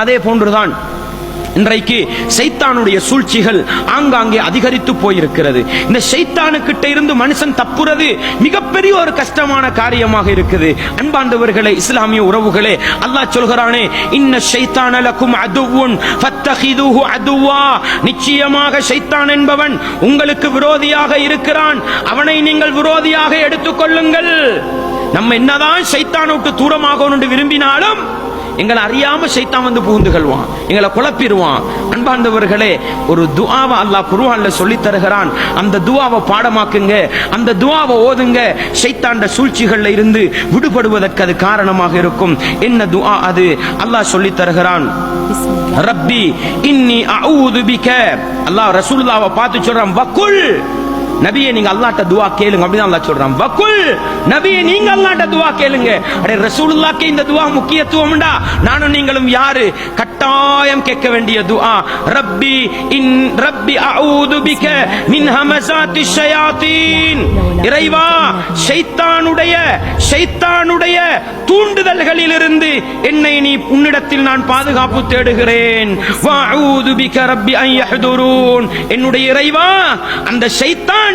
அதே போன்றுதான் இன்றைக்கு சைத்தானுடைய சூழ்ச்சிகள் ஆங்காங்கே அதிகரித்து போயிருக்கிறது. இந்த ஷைத்தானுக்கிட்ட இருந்து மனுஷன் தப்புறது மிகப்பெரிய ஒரு கஷ்டமான காரியமாக இருக்குது. அன்பார்ந்தவர்களே, இஸ்லாமிய உறவுகளே, அல்லாஹ் சொல்கிறானே, இன்ன ஷைத்தான லகும் அதுவுன் ஃபத்தகிதுஹு அதுவா, நிச்சயமாக ஷைத்தான் என்பவன் உங்களுக்கு விரோதியாக இருக்கிறான், அவனை நீங்கள் விரோதியாக எடுத்துக்கொள்ளுங்கள். நம்ம என்னதான் ஷைத்தானை விட்டு தூரமாகணும்னு விரும்பினாலும் எங்களை அறியாம ஷைத்தான் வந்து புகுந்துகள்வான், எங்களை குழப்பிடுவான். அன்பார்ந்தவர்களே, ஒரு துஆவை அல்லாஹ் குர்ஆன்ல சொல்லி தருகிறான். அந்த துஆவை பாடமாக்குங்க, அந்த துஆவை ஓதுங்க. ஷைத்தான்ட சூழ்ச்சிகள்ல இருந்து விடுபடுவதற்கு அது காரணமாக இருக்கும். என்ன துஆ அது? அல்லாஹ் சொல்லி தருகிறான், ரப்பி இன்னி அஊது பிக. அல்லாஹ் ரசூலுல்லாஹ்வை பார்த்து சொல்றான், வகுல் நபியே நீங்க அல்லாஹ்ட்ட துஆ கேளுங்க. அப்படிதான் அல்லாஹ் சொல்றான், வகுல் நபியே நீங்க அல்லாஹ்ட்ட துஆ கேளுங்க. அடே ரசூலுல்லாஹ்க்கு இந்த துஆ முக்கியத்துவம்டா. நானும் நீங்களும் யாரு? கட்டாயம் கேட்க வேண்டிய துஆ, ரப்பி அஊது பிக மின் ஹமஸாத்தி ஷயாத்தீன். இறைவா, ஷைத்தானுடைய தூண்டுதல்களிலிருந்து என்னை நீ உன்னிடத்தில் நான் பாதுகாப்பு தேடுகிறேன். வஅஊது பிக ரப்பி அன் யஹ்துரூன். என்னுடைய இறைவா, அந்த ஷைத்தான்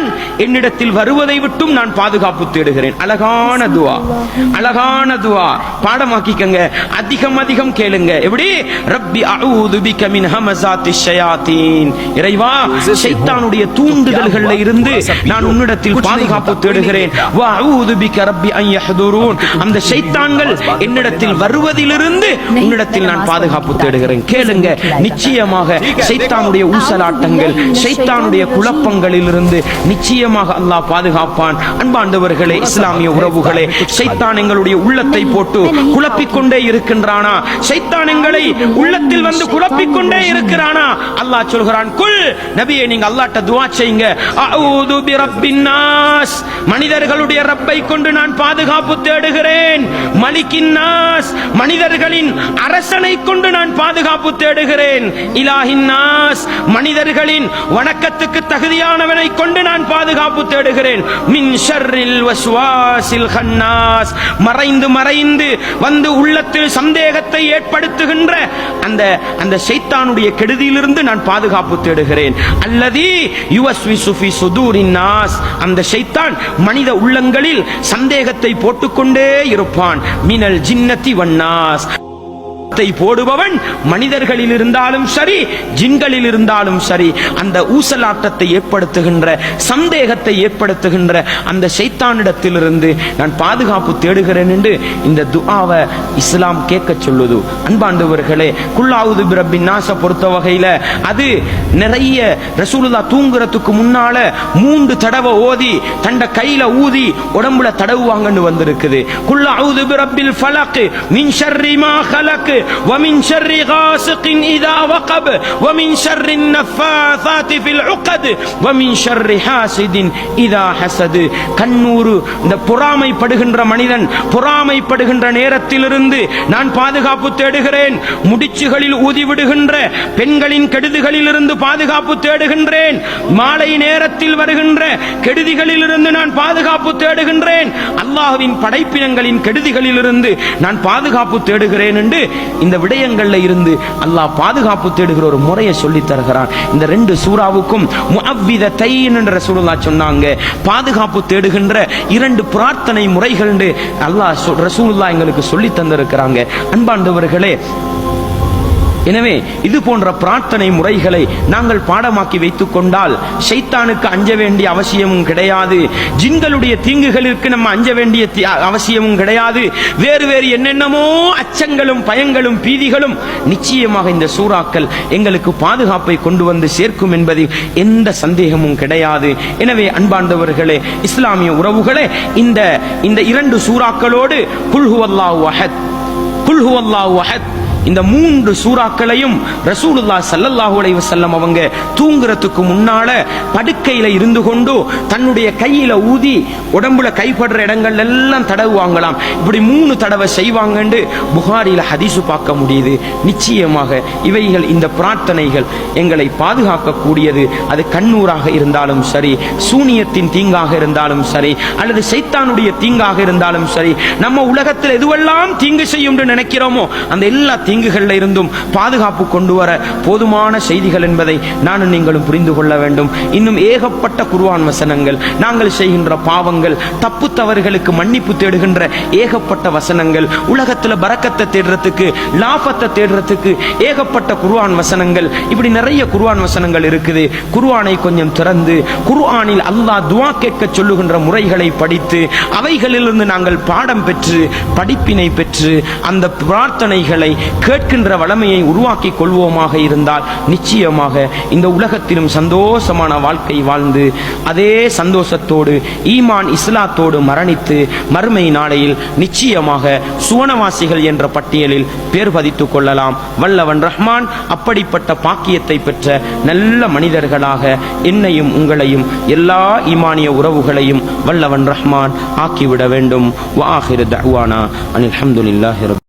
என்னிடத்தில் வருவதை விட்டும் நான் பாதுகாப்பு தேடுகிறேன். அழகான துஆ, அழகான துஆ. பாடமாக்கிக்கங்க, அதிகம் அதிகம் கேளுங்க. எப்படி? ரப்பி அஊது பிக மின் ஹமஸாத்தி ஷயாத்தீன். இறைவா, ஷைத்தானுடைய தூண்டுதல்களில் இருந்து நான் உன்னிடத்தில் பாதுகாப்பு தேடுகிறேன். வஅஊது பிக ரப்பி அன் யஹ்துரூன். அந்த ஷைத்தான்கள் என்னிடத்தில் வருவதிலிருந்து உன்னிடத்தில் நான் பாதுகாப்பு தேடுகிறேன். கேளுங்க, நிச்சயமாக ஷைத்தானுடைய ஊசலாட்டங்கள், ஷைத்தானுடைய குழப்பங்களிலிருந்து நிச்சயமாக அல்லாஹ் பாதுகாப்பான். அன்பாண்டவர்களே, இஸ்லாமிய உறவுகளே, ஷைத்தான் எங்களுடைய உள்ளத்தை போட்டு குழப்பிக் கொண்டே இருக்கின்றானா? ஷைத்தான் எங்களை உள்ளத்தில் வந்து குழப்பிக் கொண்டே இருக்கிறானா? அல்லாஹ் சொல்கிறான், குல் நபியே நீங்க அல்லாஹ்ட்ட துஆ செய்யுங்க, அஊது பிரப்பின் நாஸ். மனிதர்களுடைய ரப்பை கொண்டு நான் பாதுகாப்பு தேடுகிறேன். மலிக்கின் நாஸ், மனிதர்களின் அரசனை கொண்டு நான் பாதுகாப்பு தேடுகிறேன். இலாஹின் நாஸ், மனிதர்களின் வணக்கத்துக்கு தகுதியானவனை கொண்டு நான் பாதுகாப்பு தேடுகிறேன். மின் ஷர்ரில் வஸ்வாசில் கன்னாஸ், மறைந்து மறைந்து வந்து உள்ளத்தில் சந்தேகத்தை ஏற்படுத்துகின்ற அந்த ஷைத்தானுடைய கெடுதியிலிருந்து நான் பாதுகாப்பு தேடுகிறேன். அல்லதி யுவஸ்விசு ஃபி சுதூரின் நாஸ், அந்த ஷைத்தான் மனித உள்ளங்களில் சந்தேகத்தை போட்டுக்கொண்டே இருப்பான். மினல் ஜின்னதி வன்னாஸ், போடுபவன் மனிதர்களில் இருந்தாலும் சரி, ஜின்களில் இருந்தாலும் சரி, அந்த ஊசலாட்டத்தை ஏற்படுத்துகின்ற, சந்தேகத்தை ஏற்படுத்துகின்ற அந்த ஷைத்தானிடத்திலிருந்து நான் பாதுகாப்பு தேடுகிறேன் என்று இந்த துஆவை இஸ்லாம் கேட்க சொல்லுது. அன்பாண்டவர்களே, குல் அஊது பிரப்பின் நாஸை பொறுத்த வகையில அது நிறைய ரசூலுல்லாஹ் தூங்குறதுக்கு முன்னால 3 தடவை ஓதி தண்ட கையில ஊதி உடம்புல தடவுவாங்கன்னு வந்திருக்குது. குல் அஊது பிரப்பில் ஃபலக் மின் ஷர்ரி மா ஹலக் ومن شر غاسق إذا وقب ومن شر النفاثات في العقد ومن شر حاسد إذا حسد. கண்ணூறு, இந்த பொறாமைப்படுகின்ற மனிதன் பொறாமைப்படுகின்ற நேரத்திலிருந்து நான் பாதுகாப்பு தேடுகிறேன். முடிச்சுகளில் ஊதிவிடுகின்ற பெண்களின் கெடுதிகளிலிருந்து பாதுகாப்பு தேடுகின்றேன். மாலை நேரத்தில் வருகின்ற கெடுதிகளிலிருந்து நான் பாதுகாப்பு தேடுகின்றேன். அல்லாஹ்வின் படைப்பினங்களின் கெடுதிகளிலிருந்து நான் பாதுகாப்பு தேடுகிறேன் என்று இந்த விடயங்கள்ல இருந்து அல்லாஹ் பாதுகாப்பு தேடுகிற ஒரு முறையை சொல்லி தருகிறான். இந்த 2 சூறாவுக்கும் முஅவ்விதத்தைன் என்ற ரசூலுல்லாஹ் சொன்னாங்க. பாதுகாப்பு தேடுகின்ற 2 பிரார்த்தனை முறைகள் என்று அல்லாஹ் ரசூலுல்லாஹ் எங்களுக்கு சொல்லி தந்திருக்கிறாங்க. அன்பாண்டவர்களே, எனவே இது போன்ற பிரார்த்தனை முறைகளை நாங்கள் பாடமாக்கி வைத்துக் கொண்டால் ஷைத்தானுக்கு அஞ்ச வேண்டிய அவசியமும் கிடையாது, ஜின்களுடைய தீங்குகளுக்கு நம்ம அஞ்ச வேண்டிய அவசியமும் கிடையாது. வேறு வேறு என்னென்னமோ அச்சங்களும் பயங்களும் பீதிகளும் நிச்சயமாக இந்த சூறாக்கள் எங்களுக்கு பாதுகாப்பை கொண்டு வந்து சேர்க்கும் என்பதில் எந்த சந்தேகமும் கிடையாது. எனவே அன்பாண்டவர்களே, இஸ்லாமிய உறவுகளே, இந்த 2 சூறாக்களோடு குல் ஹுவல்லாஹு அஹத், குல் ஹுவல்லாஹு அஹத், இந்த 3 சூறாக்களையும் ரசூலுல்லாஹ் ஸல்லல்லாஹு அலைஹி வஸல்லம் அவங்க தூங்குறதுக்கு முன்னால படுக்கையில இருந்து கொண்டு தன்னுடைய கையில ஊதி உடம்புல கைப்படுற இடங்கள் எல்லாம் தடவுவாங்களாம். இப்படி 3 தடவை செய்வாங்கன்னு புகாரில ஹதீஸ் பார்க்க முடியுது. நிச்சயமாக இவைகள், இந்த பிரார்த்தனைகள் எங்களை பாதுகாக்க கூடியது. அது கண்ணூராக இருந்தாலும் சரி, சூனியத்தின் தீங்காக இருந்தாலும் சரி, அல்லது ஷைத்தானுடைய தீங்காக இருந்தாலும் சரி, நம்ம உலகத்தில் எதுவெல்லாம் தீங்கு செய்யும் என்று நினைக்கிறோமோ அந்த எல்லா தீங்குகளில் இருந்தும் பாதுகாப்பு கொண்டு வர போதுமான செய்திகள் என்பதை நானும் நீங்களும் புரிந்து கொள்ள வேண்டும். இன்னும் ஏகப்பட்ட குர்ஆன் வசனங்கள், நாங்கள் செய்கின்ற பாவங்கள், தப்பு தவறுகளுக்கு மன்னிப்பு தேடுகின்ற ஏகப்பட்ட வசனங்கள், உலகத்தில் பரக்கத்தை தேடுறதுக்கு, லாபத்தை தேடுறதுக்கு ஏகப்பட்ட குர்ஆன் வசனங்கள், இப்படி நிறைய குர்ஆன் வசனங்கள் இருக்குது. குர்ஆனை கொஞ்சம் திறந்து குர்ஆனில் அல்லாஹ் துஆ கேட்க சொல்லுகின்ற முறைகளை படித்து அவைகளிலிருந்து நாங்கள் பாடம் பெற்று படிப்பினை பெற்று அந்த பிரார்த்தனைகளை கேட்கின்ற வளமையை உருவாக்கி கொள்வோமாக இருந்தால் நிச்சயமாக இந்த உலகத்திலும் சந்தோஷமான வாழ்க்கை வாழ்ந்து அதே சந்தோஷத்தோடு ஈமான் இஸ்லாத்தோடு மரணித்து மறுமை நாளையில் நிச்சயமாக சுவனவாசிகள் என்ற பட்டியலில் பேர் பதித்துக் கொள்ளலாம். வல்லவன் ரஹ்மான் அப்படிப்பட்ட பாக்கியத்தை பெற்ற நல்ல மனிதர்களாக என்னையும் உங்களையும் எல்லா ஈமானிய உறவுகளையும் வல்லவன் ரஹ்மான் ஆக்கிவிட வேண்டும். வஆகிரு தஅவானா அனில் ஹம்துலில்லாஹி ரப்